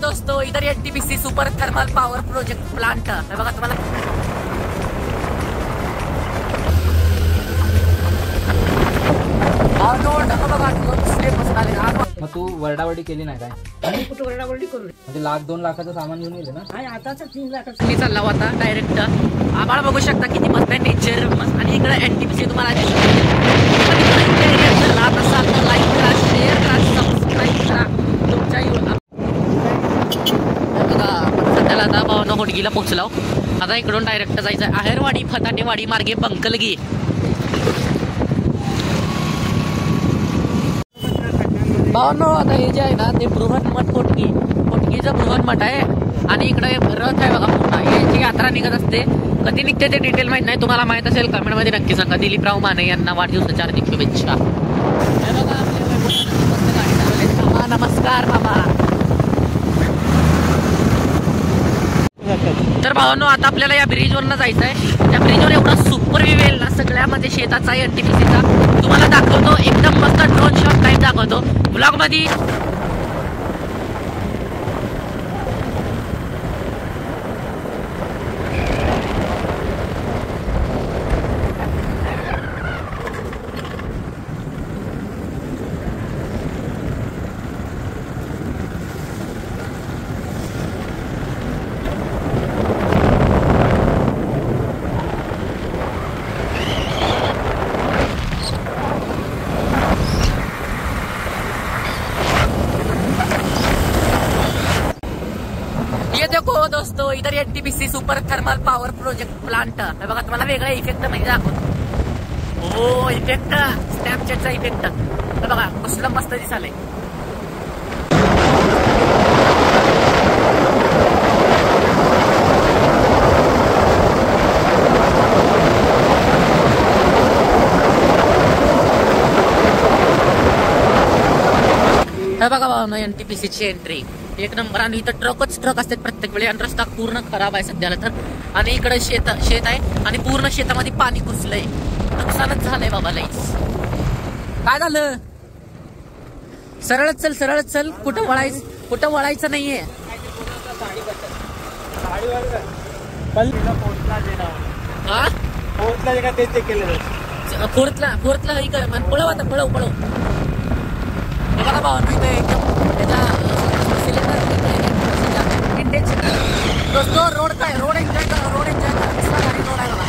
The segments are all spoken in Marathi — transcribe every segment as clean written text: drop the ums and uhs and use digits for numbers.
दोस्तों, इधर NTPC super thermal power project plant है बघा तुम्हाला। मग तू वरडावडी केली नाही काय? कुठं वरडावरडी करू म्हणजे 1-2 लाखाचं सामान घेऊन येले ना? आणि आताच 3 लाख मी चालला होता डायरेक्ट। आम्हाला बघू शकता किती मस्त आहे नेचर आणि इकडे एनटीपीसी तुम्हाला राहत असाल तर लाईक करा, शेअर करा, सबस्क्राईब करा तुमच्या सध्याला आता भावना होडगीला पोहोचलो। आता इकडून डायरेक्ट जायचं आहेरवाडी फताटेवाडी मार्गे बंकलगी। भावनो आता हे जे आहे ना ते बृहन्मठ पोटगीचं बृहन्मठ आहे आणि इकडे रथ आहे बघा पूर्ण। याची यात्रा निघत असते, कधी निघते ते डिटेल माहित नाही, तुम्हाला माहित असेल कमेंटमध्ये नक्की सांगा। दिलीपराव माने यांना वाढदिवसाच्या हार्दिक शुभेच्छा। हे बघा मामा, नमस्कार मामा। तर भावांनो आता आपल्याला या ब्रिजवरनं जायचं आहे। त्या ब्रिजवर एवढा सुपर व्ह्यू येईल ना सगळ्यामध्ये शेताचा एनटीपीसीचा, तुम्हाला दाखवतो एकदम मस्त ड्रोन शॉट टाईप दाखवतो ब्लॉग मध्ये। ये देखो दोस्तों, इधर NTPC super thermal power project plant है बघा तुम्हाला वेगळा इफेक्ट म्हणजे दाखवतो। हो इफेक्ट, स्नॅपचॅटचा इफेक्ट बघा कसलं मस्त दिसालंय। हे बघा भावना एनटीपीसीची एंट्री एक नंबर। आणि इथं ट्रक असतात प्रत्येक वेळी आणि रस्ता पूर्ण खराब आहे सध्याला तर। आणि इकडे शेत आहे आणि पूर्ण शेतामध्ये पाणी घुसलंय, नुकसानच झालंय बाबा लईच। काय झालं? सरळच चल, कुठं वळायचं नाहीये। फोर्थला ही कर पळव आता, पळव बघा भावा दोस्तों। रोड काय रोड एंजॉय करा, रोड कसला भारी रोड आहे बघा।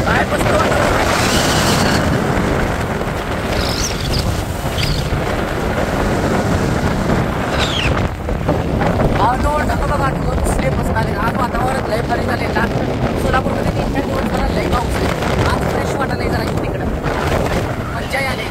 काय बसतो आज वातावरण लय भारी झाले ना। सोलापूरमध्ये 3-4 दिवस झाला लय पाऊस आहे, आज फ्रेश वाटायला जरा तिकडं मज्जा आली।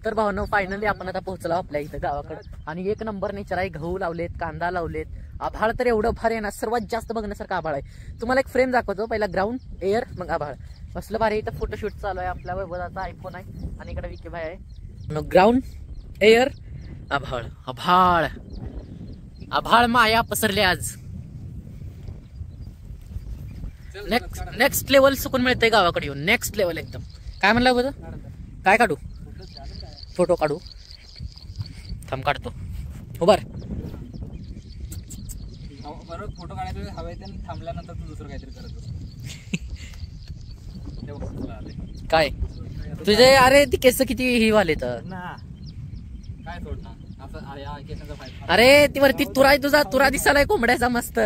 तर भावनो फायनली आपण आता पोहोचलो आपल्या इथं गावाकडे आणि एक नंबर नेचर आहे। गहू लावलेत, कांदा लावलेत, आभाळ तर एवढं भारी आहे ना, सर्वात जास्त बघण्यासारखं आभाळ आहे। तुम्हाला एक फ्रेम दाखवतो, पहिला ग्राउंड एअर मग आभाळ। कसलं भारी इथं फोटोशूट चालू आहे, आपल्या वैभवाचा आयफोन आहे आणि इकडे विकी भाई आहे। ग्राउंड एअर आभाळ आभाळ आभाळ माया पसरले आज। नेक्स्ट लेवल सुकून मिळतंय गावाकडे येऊन, नेक्स्ट लेवल एकदम। काय म्हणलं बघ, काय काढू? फोटो काढू, थांब काढतो उभार। बरोबर फोटो काढायला हवे ते थांबल्यानंतर तू दुसरं काहीतरी करत असतो. काय तुझे अरे ती केस किती ही वाले तर काय सोडणार असं या केसांचा फायदा. अरे ती वरती तुरा तुझा तुरा दिसायलाय कोंबड्याचा मस्त.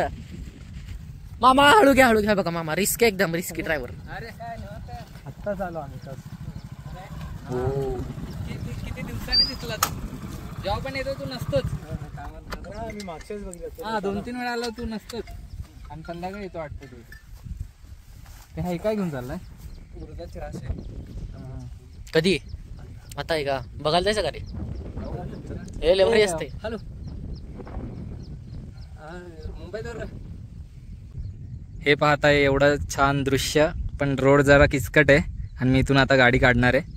मामा हळू घ्या बघा मामा रिस्क एकदम रिस्की ड्रायव्हर. अरे काय आत्ता चालू आम्ही किती दिवसांनी दिसला तू. जेव्हा पण येतो तू नसतोच. मी मागच्याच बघितलं. हा 2-3 वेळा आलो तू नसतोच आणि संध्याकाळी येतो वाटतं तू. ते हे काय घेऊन चाललाय. उडदाची रास आहे. कधी आता आहे का बघायला जायचं का रे. हे लेवरी असते. हॅलो मुंबईत. हे पाहताय एवढं छान दृश्य पण रोड जरा किचकट आहे आणि मी इथून आता गाडी काढणार आहे.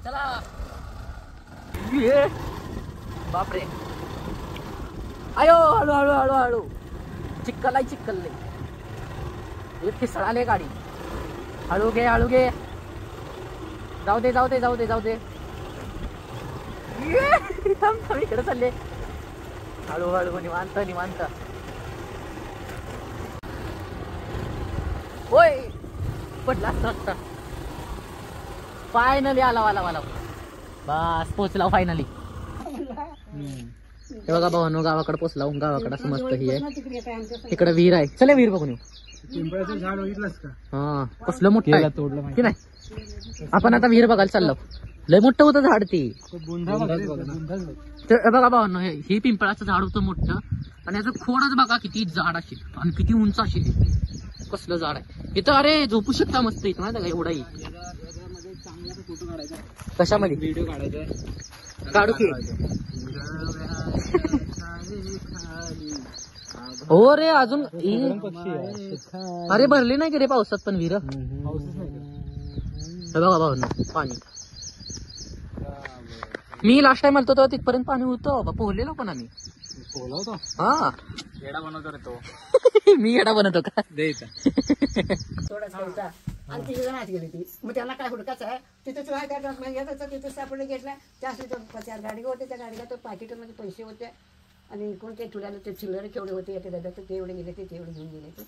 चला बापरे आयो हळू हळू हळू हळू चिक्कल इतकी सळाले गाडी. हळू घे जाऊ दे इकडे चालले. हळू निवांत होय पडला असता. फायनली आला बस पोचला फायनली. हे बघा भावानो गावाकडे पोचला. गावाकडे असं मस्त ही आहे. इकडे विहीर आहे. चला विहीर बघून येऊ. पिंपळाचं झाड बघितलंस का. हा कसलं मोठं आहे. तोडलं की नाही. आपण आता विहीर बघायला चाललो. लय मोठं होतं झाड ते. बघा भावानो हे पिंपळाचं झाड होतं मोठं आणि याचं खोडच बघा किती झाड असेल आणि किती उंच असेल. कसलं झाड आहे इथं. अरे झोपू शकता मस्त इथं माहिती का एवढाही. कशामध्ये व्हिडिओ काढायचा. काढू की. हो रे अजून अरे भरली नाही की रे पावसात पण विहीर. बघा भावना पाणी. मी लास्ट टाइम आलतो तेव्हा तिथपर्यंत पाणी होतं. पोहलेलो पण आम्ही. हा येडा बनवतो रे तो. मी येडा बनवतो का. आणि तिथे जण आत गेली ती. मग त्यांना काय हुडकाच आहे तिथे तू तिथे सापडले घेतला त्या चार गाडी होते. त्या गाडीला तो पाकिटामध्ये पैसे होते आणि कोण ते ठुल्याला ते चिल्लरे केवढे होते एका दादा ते एवढे गेले ते एवढे घेऊन गेले ते.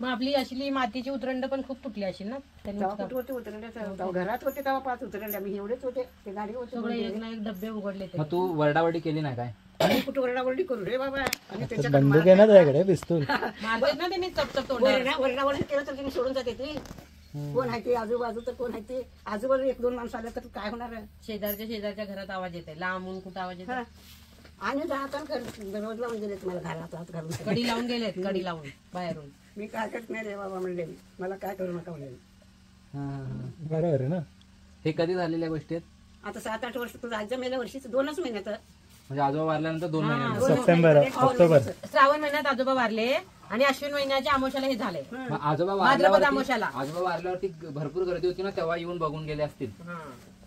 मग आपली अशी मातीची उतरंड पण खूप तुटली असेल ना. तेव्हा कुठे होते उतरंड्या घरात होते तेव्हा 5 उतरंड्या. मी एवढेच होते ते गाडी होते. सगळे एक ना एक डबे उघडले ते. मग तू वरडावडी केली नाही काय. कुठे वरडावरडी करू रे बाबा. आणि बंदूक आहे ना त्याकडे पिस्तूल. मारतात ना त्यांनी चपचप तोंडावर. वरडावरडी केलं तर तुम्ही सोडून जाते ते. कोण आहे ते आजूबाजू तर कोण आहे ते आजूबाजू 1-2 माणसं आले तर काय होणार. शेजारच्या घरात आवाज येते. लांबून कुठं आवाज येते. आणि जाताना दरवाज लावून गेले मला घरात हात घालून. कडी लावून गेलेत. कडी लावून बाहेरून. मी काय करत नाही रे बाबा म्हणले. मला काय करू नका म्हणले. बरोबर आहे ना. हे कधी झालेल्या गोष्टी आहेत. आता 7-8 वर्ष तुझं आजच्या मेल्या वर्षीच 2च महिन्यात. म्हणजे आजोबा वारल्यानंतर 2 महिने. September October. श्रावण महिन्यात आजोबा वारले आणि अश्विन महिन्याच्या आमोशाला हे झालंय. मग आजोबा भाद्रपद आमोशाला. वारल्यावरती भरपूर गर्दी होती ना तेव्हा येऊन बघून गेले असतील.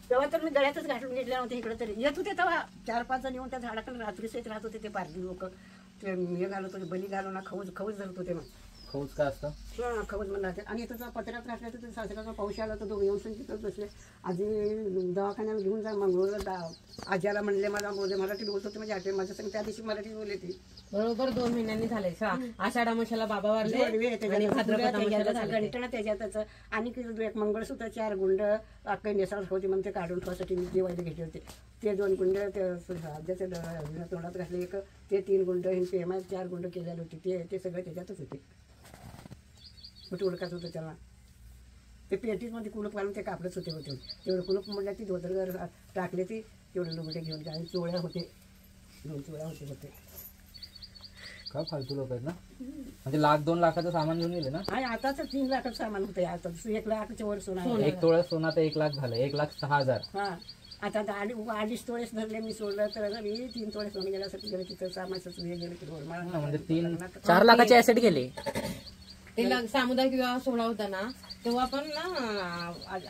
तेव्हा तर मी गळ्यातच घालून घेतले नव्हते. इकडे तरी येत होते तेव्हा 4-5 जण येऊन त्या झाडाकडे रात्रीच येत राहत होते. ते पारधी लोक ते हे घालत होते. बली घालून खवच धरत होते. मग खौज काय असतं. खवच म्हणला. आणि इथं पत्र्यात राहल्या तर सासऱ्याचा पाऊस आला तर दोघं येऊन संगीतच बसले. आजी दवाखान्याला घेऊन जा मंगळूरला. आज्याला म्हणले मला मराठी बोलत होते. म्हणजे आठवे माझ्या संग त्या दिवशी मराठी बोलले ती. बरोबर 2 महिन्यांनी झाले. आषाढ आमोशाला बाबा वारले आणि भाद्रपद आमोशाला झाले. गणित त्याच्यातच. आणि एक मंगळसूत्र 4 गुंड अक्का नेसाळ होती म्हणून ते काढून ठेवासाठी मी दिवाळी घेतले होते. ते 2 गुंड आज्याच्या तोंडात घातले. एक ते 3 गुंड हे पेमा 4 गुंड केलेले होते. ते सगळे त्याच्यातच होते. मग उडकाच होतं त्याला. ते पेटीमध्ये कुलूप घालून ते कापडच होते. तेवढं कुलूप म्हणलं ती धोतर टाकले ती. तेवढे लुगडे घेऊन आणि चोळ्या होते. 2 चोळ्या होते. काय फालतू लोक आहेत ना. म्हणजे 1-2 लाखाचं सामान घेऊन गेले ना. आणि आताच 3 लाखाचं सामान होतं. आता 1 लाखाच्या वर सोनं आहे. 1 तोळा सोनं आता 1 लाख झालं. 1,06,000. हा आता 2.5 तोळेच धरले मी. सोडलं तर 3 तोळे सोनं गेल्यासाठी गेलं. तिथं सामानच हे गेलं की म्हणजे 4 लाखाचे ऍसेट गेले. ते सामुदायिक विवाह सोहळा होता ना तेव्हा पण ना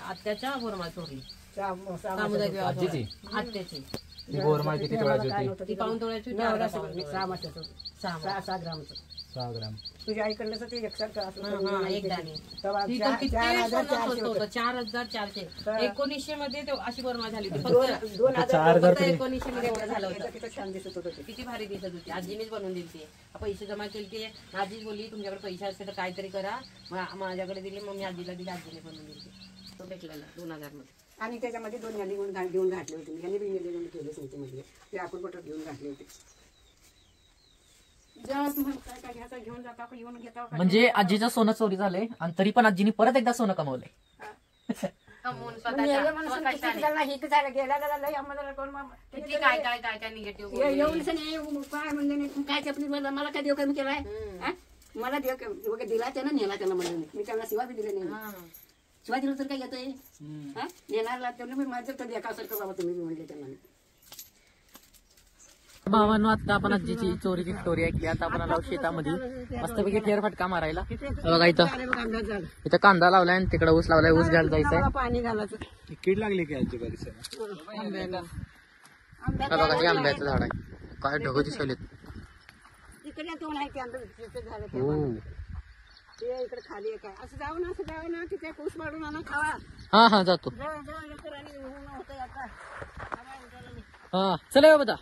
आत्याच्या गोरमाळ चोरली. सामुदायिक विवाह आजीची आत्याची. ती गोरमाळ किती तोळ्याची होती. ती 5 तोळ्याची. 6 ग्रामचं. 6 ग्राम. तुझ्या आईकडलं तर ते एकसारखं असं करून हा, नाही एक ते. दाणे. तेव्हा ही तर 4,400 किती होतं. 4,400. 1900 मध्ये ते अशी बर्मा झाली होती. दोन- फक्त 2,000 फक्त 1900 मध्ये एवढं झालं होतं. किती छान दिसत होतं ते. किती भारी दिसत होती. आजीनेच बनवून दिली ते. पैसे जमा केले ते. आजी बोलली तुमच्याकडे पैसे असते तर काहीतरी करा. माझ्याकडे दिले, मग मी आजीला दिली, आजीने बनवून दिली. तो भेटलेला 2000 मध्ये. आणि त्याच्यामध्ये 2 यादी घेऊन घातले होते. यांनी बी यादी केलेच नव्हते मध्ये. ते आपण कुठं घेऊन घातले होते. जेव्हा तुम्हाला काय काय घ्यायचं घेऊन जाता का येऊन घेता का? म्हणजे आजीचं सोनं चोरी झालंय आणि तरी पण आजीने परत एकदा सोनं कमवलंय. कमवून पण मेले म्हणून किती झालं, हे किती झालं, गेला झाला लय आम्हाला कोण किती काय काय काय काय निगेटिव्ह येऊन नाही काय म्हणले नाही काय चपली मला काय देव कमी केलाय हा? मला देव कमी दिला त्यानं नेला त्यानं म्हणलं नाही. मी त्यांना शिवा बी दिले नाही. शिवा दिलं तर काय येतोय हा? नेणारला त्यांना मी माझं तर देखासारखं बाबा तुम्ही बी म्हणले त्यांना. भावांनो, आता आपण आजीची चोरीची स्टोरी ऐकली. आता आपण आलो शेतामध्ये मस्तपैकी फेरफटका मारायला. बघा इथं कांदा लावलाय आणि तिकडे ऊस लावलाय. ऊस घ्यायला जायचंय. पाणी घालायचं. कीड लागली की आजी परिसरात. बघा हे आंब्याचं झाड आहे. काय ढग दिसलेत. इकडे दोन आहे ते आंबे झालं हो. ते इकडे खाली आहे काय असं जाऊ ना तिथे ऊस मारून आणा खावा. हा हा जातो. हा चला बघा.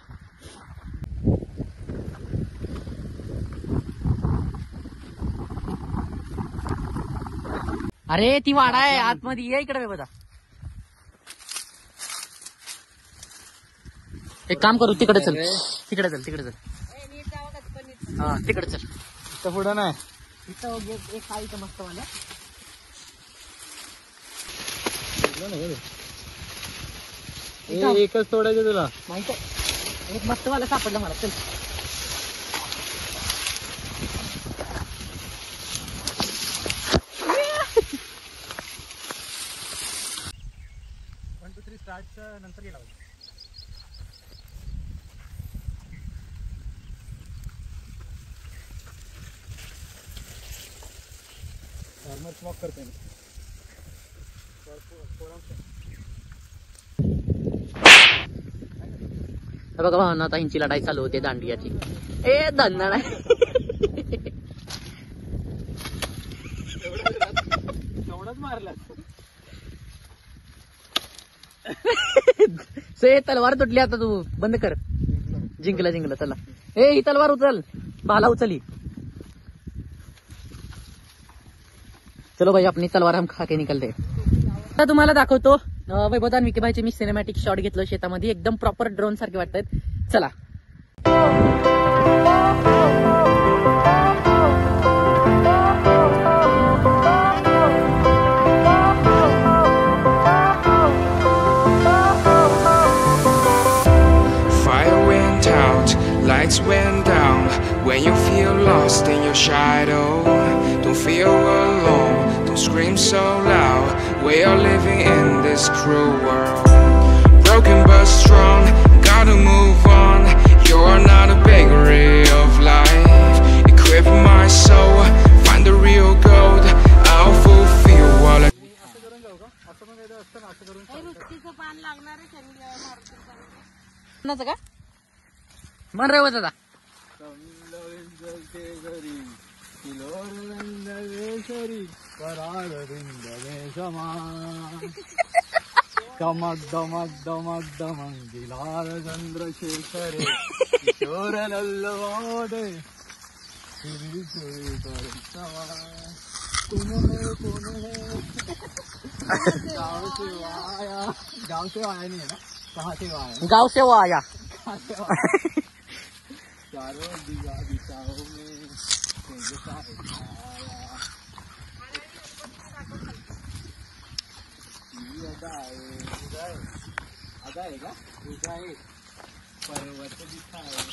अरे ती वाडा आहे आतमध्ये. ये इकडे बघा. एक काम करू, तिकडे चल. तिकडे चल. हा तिकडे चल. इथं पुढं नाही. इथं एक हा इथं मस्त वाला. एकच तोडायचं तुला. माहित आहे एक मस्त वाला सापडला मला. चल. नंतर गेला फार्मर स्मॉक करते. बघा भावना, आता ह्यांची लढाई चालू होते दांडियाची. ए दांडा नाही. तेवढाच मारला. से तलवार तुटली. आता तू बंद कर. जिंकला चला. ए ही तलवार उचल. भाला उचली. चलो भाई अपनी तलवार हम खा के निकलते. आता तुम्हाला दाखवतो वैभवदान विकेभाईचे मी सिनेमॅटिक शॉट घेतलं शेतामध्ये. एकदम प्रॉपर ड्रोन सारखे वाटतात. चला. Fire went out, lights went down. When you feel lost in your shadow, don't feel alone, don't scream so loud. We are living in this cruel world, broken but strong, gotta move on. You're not a bakery of life. Equip my soul, find the real gold. I'll fulfill what I का मन रे दादा. दमक दमक दमक दमक दिलार चंद्रशेखरे किशोर लल्लवाडे गाँव से आया नहीं है ना. कहाँ से आया. गाव से वो आया. चारों दिशाओं में पर्वत दिखाए.